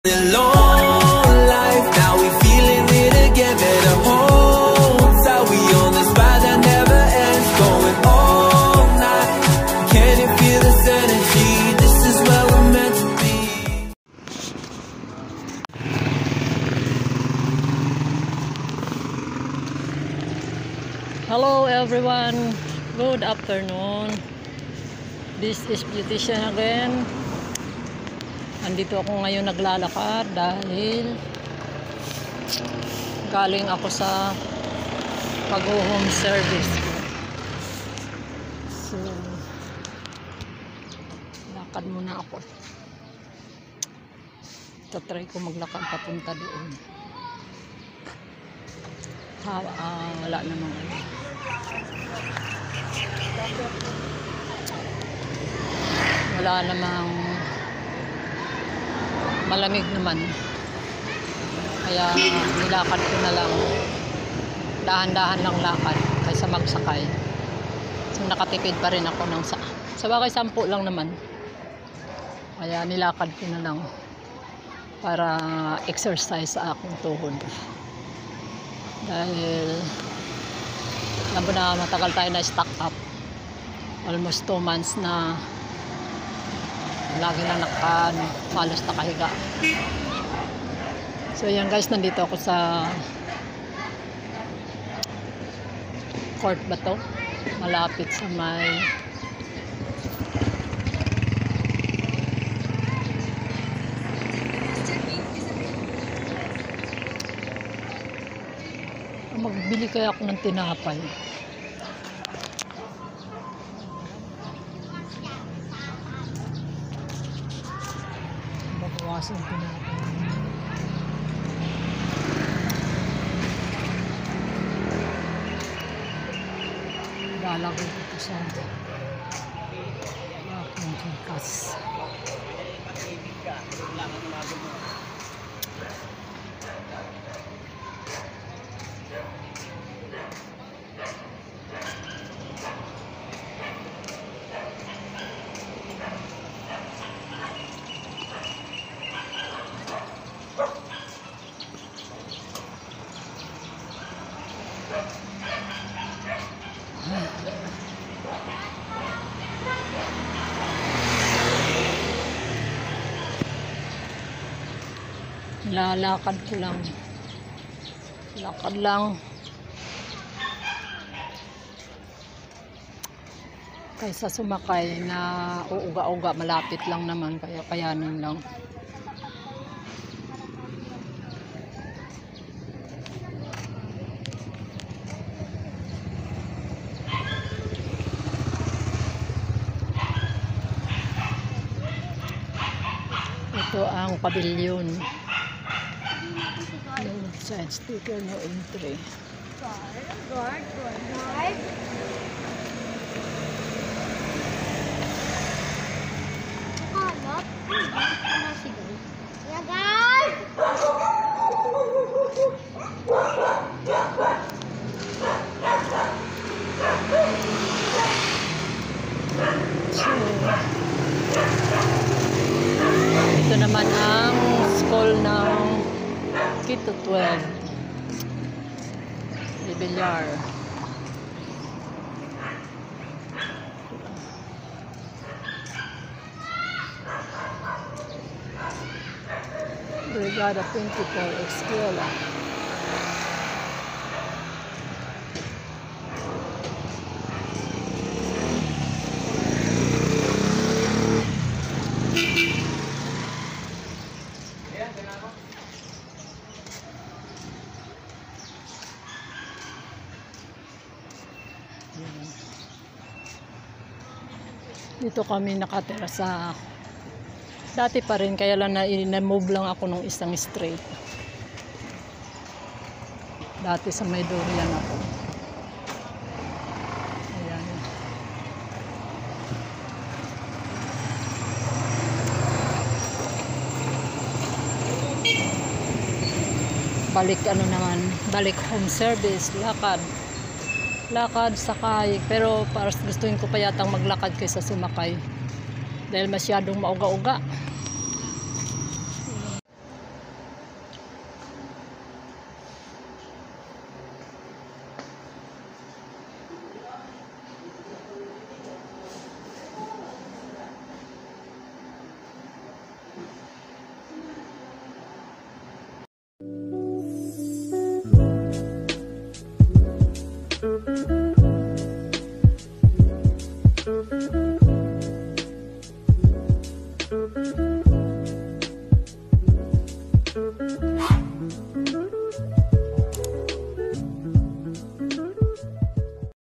Long life, now we feeling it again. Better hold tight, we on this ride that never ends, going all night. Can you feel this energy? This is where we're meant to be. Hello everyone, good afternoon. This is Beautician again. Andito ako ngayon naglalakad dahil galing ako sa pag-home service. So, lakad muna ako. Tatry ko maglakad papunta doon. Wala namang ano. Wala namang malamig naman, kaya nilakad ko na lang, dahan-dahan lang lakad kaysa magsakay. So nakatipid pa rin ako ng sa bagay 10 lang naman, kaya nilakad ko na lang para exercise sa aking tuhod, dahil alam mo na matagal tayo na stock up, almost 2 months na lagi na halos nakahiga. So yan guys, nandito ako sa court ba to? Malapit sa may magbili kaya ako ng tinapay. Bawasan ko na ako. Lalagay ko ito sa aking Gcash. Lalakad ko lang, lakad lang kaysa sumakay na uuga-uga. Malapit lang naman, kaya kayanin lang. Ito ang pavilion. Side sticker, no entry. Guard. Hanap. Nasigaw. Yeah, guys! So, ito naman ang school ng to 12 di Villar. Brigada 24 Escuela. Dito kami nakatira sa dati pa rin, kaya lang na-move lang ako nung isang street. Dati sa may Dorian ako. Ayan. Balik home service, lakad, sakay, pero para gustuin ko pa yatang maglakad kaysa sumakay dahil masyadong mauga-uga. Guard.